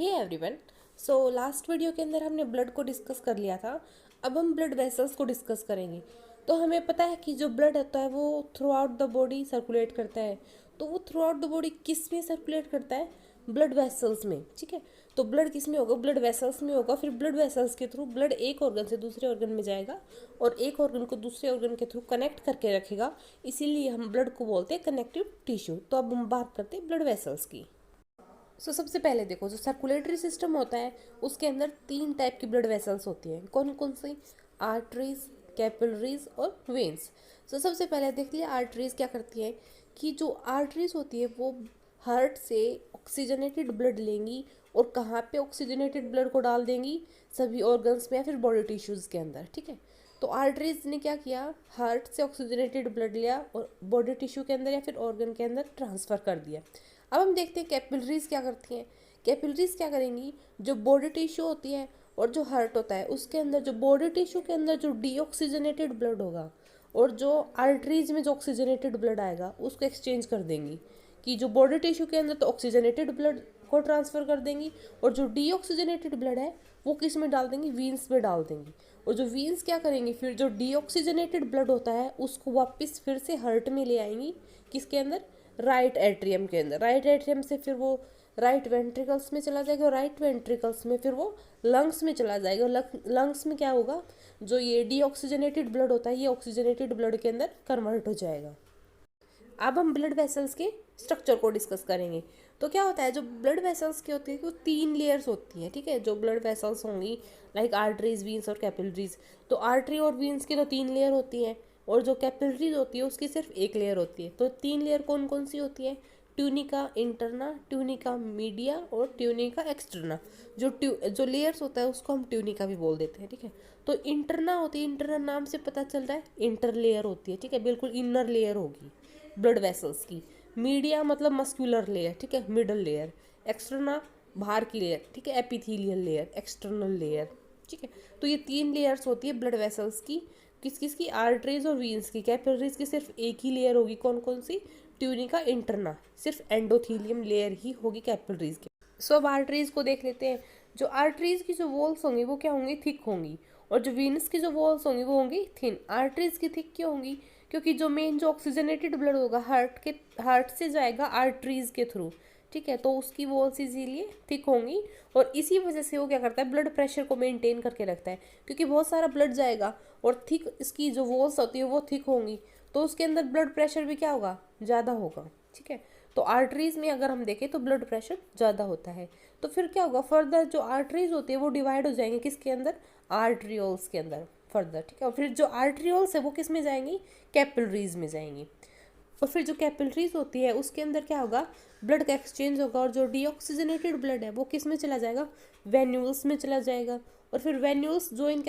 हे everyone. So last video के अंदर हमने ब्लड को डिस्कस कर लिया था। अब हम ब्लड वेसल्स को डिस्कस करेंगे। तो हमें पता है कि जो ब्लड होता है वो through out the body circulate करता है। तो वो थ्रू आउट द बॉडी किस में सर्कुलेट करता है? ब्लड वेसल्स में। ठीक है, तो ब्लड किस में होगा? ब्लड वेसल्स में होगा। फिर ब्लड वेसल्स के थ्रू ब्लड एक ऑर्गन से दूसरे ऑर्गन में जाएगा और एक ऑर्गन को दूसरे ऑर्गन के थ्रू कनेक्ट करके रखेगा। इसीलिए हम ब्लड को बोलते हैं कनेक्टिव टिश्यू। तो अब हम बात करते हैं ब्लड वेसल्स की। सबसे पहले देखो, जो सर्कुलेटरी सिस्टम होता है उसके अंदर 3 टाइप की ब्लड वेसल्स होती हैं। कौन कौन सी? आर्टरीज, कैपिलरीज और वेन्स। सबसे पहले देख लिया आर्टरीज क्या करती है कि जो आर्टरीज होती है वो हार्ट से ऑक्सीजनेटेड ब्लड लेंगी और कहाँ पे ऑक्सीजनेटेड ब्लड को डाल देंगी? सभी ऑर्गन्स में या फिर बॉडी टिश्यूज़ के अंदर। ठीक है, तो आर्टरीज ने क्या किया? हार्ट से ऑक्सीजनेटेड ब्लड लिया और बॉडी टिश्यू के अंदर या फिर ऑर्गन के अंदर ट्रांसफ़र कर दिया। अब हम देखते हैं कैपिलरीज क्या करती हैं। कैपिलरीज क्या करेंगी? जो बॉडी टिश्यू होती है और जो हार्ट होता है उसके अंदर, जो बॉडी टिश्यू के अंदर जो डीऑक्सीजनेटेड ब्लड होगा और जो आर्टरीज में जो ऑक्सीजनेटेड ब्लड आएगा उसको एक्सचेंज कर देंगी। कि जो बॉडी टिश्यू के अंदर तो ऑक्सीजनेटेड ब्लड को ट्रांसफ़र कर देंगी और जो डीऑक्सीजनेटेड ब्लड है वो किस में डाल देंगी? वीन्स में डाल देंगी। और जो वीन्स क्या करेंगी? फिर जो डीऑक्सीजनेटेड ब्लड होता है उसको वापस फिर से हार्ट में ले आएंगी। किसके अंदर? राइट एट्रियम के अंदर। राइट एट्रियम से फिर वो राइट वेंट्रिकल्स में चला जाएगा और राइट वेंट्रिकल्स में फिर वो लंग्स में चला जाएगा। लंग्स में क्या होगा? जो ये डीऑक्सीजनेटेड ब्लड होता है ये ऑक्सीजनेटेड ब्लड के अंदर कन्वर्ट हो जाएगा। अब हम ब्लड वेसल्स के स्ट्रक्चर को डिस्कस करेंगे। तो क्या होता है, जो ब्लड वेसल्स की होती है वो 3 लेयर्स होती हैं। ठीक है, जो ब्लड वेसल्स होंगी लाइक आर्टरीज, वीन्स और कैपिलरीज। तो आर्टरी और वीन्स की तो 3 लेयर होती हैं और जो कैपिलरीज होती है उसकी सिर्फ 1 लेयर होती है। तो 3 लेयर कौन कौन सी होती है? ट्यूनिका इंटरना, ट्यूनिका मीडिया और ट्यूनिका एक्सटर्ना। जो लेयर्स होता है उसको हम ट्यूनिका भी बोल देते हैं। ठीक है, तो इंटरना होती है, इंटरना नाम से पता चल रहा है इंटर लेयर होती है। ठीक है, बिल्कुल इनर लेयर होगी ब्लड वेसल्स की। मीडिया मतलब मस्कुलर लेयर, ठीक है, मिडल लेयर। एक्सटर्ना बाहर की लेयर, ठीक है, एपिथेलियल लेयर, एक्सटर्नल लेयर। ठीक है, तो ये 3 लेयर्स होती है ब्लड वेसल्स की। किस किस की? आर्टरीज और वीन्स की। कैपिलरीज की सिर्फ एक ही लेयर होगी। कौन कौन सी? ट्यूनिका इंटरना, सिर्फ एंडोथीलियम लेयर ही होगी कैपिलरीज की। अब आर्टरीज को देख लेते हैं। जो आर्टरीज की जो वॉल्स होंगी वो क्या होंगी? थिक होंगी। और जो वीनस की जो वॉल्स होंगी वो होंगी थिन। आर्टरीज की थिक क्यों होंगी? क्योंकि जो मेन जो ऑक्सीजनेटेड ब्लड होगा हार्ट से जाएगा आर्टरीज के थ्रू। ठीक है, तो उसकी वॉल्स इसीलिए थिक होंगी और इसी वजह से वो क्या करता है? ब्लड प्रेशर को मेंटेन करके रखता है। क्योंकि बहुत सारा ब्लड जाएगा और थिक इसकी जो वॉल्स होती है वो थिक होंगी तो उसके अंदर ब्लड प्रेशर भी क्या होगा? ज़्यादा होगा। ठीक है, तो आर्टरीज में अगर हम देखें तो ब्लड प्रेशर ज़्यादा होता है। तो फिर क्या होगा? फर्दर जो आर्टरीज होती है वो डिवाइड हो जाएंगे किसके अंदर? आर्ट्रियोल्स के अंदर फर्दर। ठीक है, और फिर जो आर्ट्रियोल्स है वो किस में जाएंगी? कैपिलरीज में जाएंगी। और फिर जो कैपिलरीज होती है उसके अंदर क्या होगा? ब्लड का एक्सचेंज होगा और जो डीऑक्सीजनेटेड ब्लड है वो किस में चला जाएगा? वेन्यूल्स में चला जाएगा। और फिर वेन्यूल्स ज्वाइन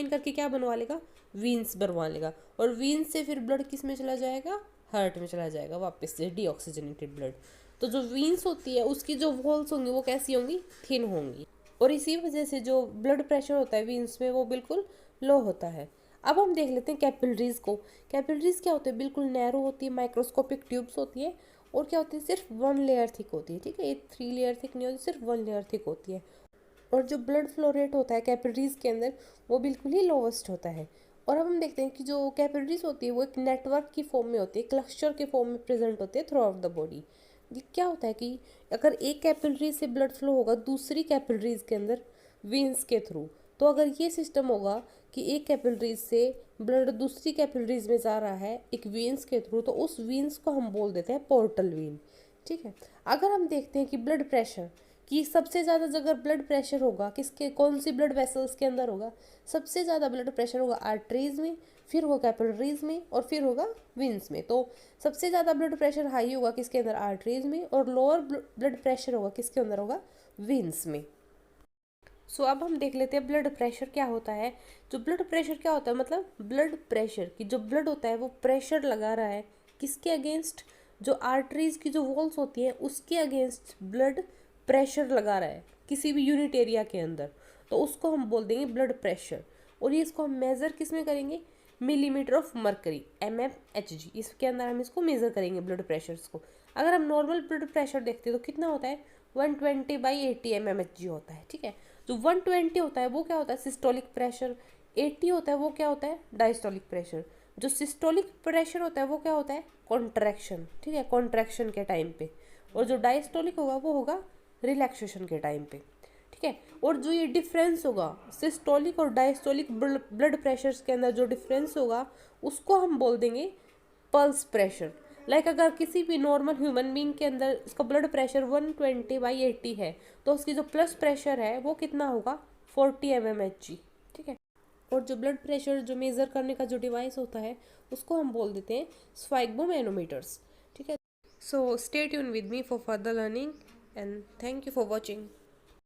करके क्या बनवा लेगा? वीन्स बनवा लेगा। और वीन्स से फिर ब्लड किस में चला जाएगा? हार्ट में चला जाएगा वापस से डीऑक्सीजनेटेड ब्लड। तो जो वीन्स होती है उसकी जो वॉल्स होंगी वो कैसी होंगी? थिन होंगी। और इसी वजह से जो ब्लड प्रेशर होता है वीन्स में वो बिल्कुल लो होता है। अब हम देख लेते हैं कैपिलरीज को। कैपिलरीज क्या होते हैं? बिल्कुल नैरो होती है, माइक्रोस्कोपिक ट्यूब्स होती है और क्या होती है? सिर्फ 1 लेयर थिक होती है। ठीक है, ये 3 लेयर थिक नहीं होती, सिर्फ 1 लेयर थिक होती है। और जो ब्लड फ्लो रेट होता है कैपिलरीज के अंदर वो बिल्कुल ही लोवेस्ट होता है। और अब हम देखते हैं कि जो कैपिलरीज होती है वो एक नेटवर्क की फॉर्म में होती है, क्लस्टर के फॉर्म में प्रेजेंट होती है थ्रू आउट द बॉडी। क्या होता है कि अगर एक कैपिलरी से ब्लड फ्लो होगा दूसरी कैपिलरीज के अंदर वेंस के थ्रू, तो अगर ये सिस्टम होगा कि एक कैपिलरीज से ब्लड दूसरी कैपिलरीज में जा रहा है एक वेंस के थ्रू, तो उस वेंस को हम बोल देते हैं पोर्टल वेन। ठीक है, अगर हम देखते हैं कि ब्लड प्रेशर कि सबसे ज़्यादा अगर ब्लड प्रेशर होगा किसके, कौन सी ब्लड वेसल्स के अंदर होगा? सबसे ज़्यादा ब्लड प्रेशर होगा आर्टरीज में, फिर होगा कैपिलरीज में और फिर होगा वेन्स में। तो सबसे ज़्यादा ब्लड प्रेशर हाई होगा किसके अंदर? आर्टरीज में। और लोअर ब्लड प्रेशर होगा किसके अंदर? होगा वेन्स में। अब हम देख लेते हैं ब्लड प्रेशर क्या होता है। जो ब्लड प्रेशर क्या होता है, मतलब ब्लड प्रेशर की जो ब्लड होता है वो प्रेशर लगा रहा है किसके अगेंस्ट? जो आर्टरीज की जो वॉल्स होती है उसके अगेंस्ट ब्लड प्रेशर लगा रहा है किसी भी यूनिट एरिया के अंदर, तो उसको हम बोल देंगे ब्लड प्रेशर। और ये इसको हम मेज़र किस में करेंगे? मिलीमीटर ऑफ मर्करी, mmHg, इसके अंदर हम इसको मेज़र करेंगे ब्लड प्रेशर्स को। अगर हम नॉर्मल ब्लड प्रेशर देखते हैं तो कितना होता है? 120/80 mmHg होता है, ठीक है। जो 120 होता है वो क्या होता है, सिस्टोलिक प्रेशर। 80 होता है वो क्या होता है, डायस्टोलिक प्रेशर। जो सिस्टोलिक प्रेशर होता है वो क्या होता है, कॉन्ट्रैक्शन, ठीक है, कॉन्ट्रैक्शन के टाइम पे। और जो डायस्टोलिक होगा वो होगा रिलैक्सेशन के टाइम पे, ठीक है। और जो ये डिफरेंस होगा सिस्टोलिक और डायस्टोलिक ब्लड प्रेशर्स के अंदर जो डिफरेंस होगा उसको हम बोल देंगे पल्स प्रेशर। लाइक अगर किसी भी नॉर्मल ह्यूमन बीइंग के अंदर उसका ब्लड प्रेशर 120/80 है, तो उसकी जो प्लस प्रेशर है वो कितना होगा, 40 mmHg, ठीक है। और जो ब्लड प्रेशर जो मेज़र करने का जो डिवाइस होता है उसको हम बोल देते हैं स्फाइग्मोमैनोमीटर्स, ठीक है। So stay tune with me for further learning and thank you for watching.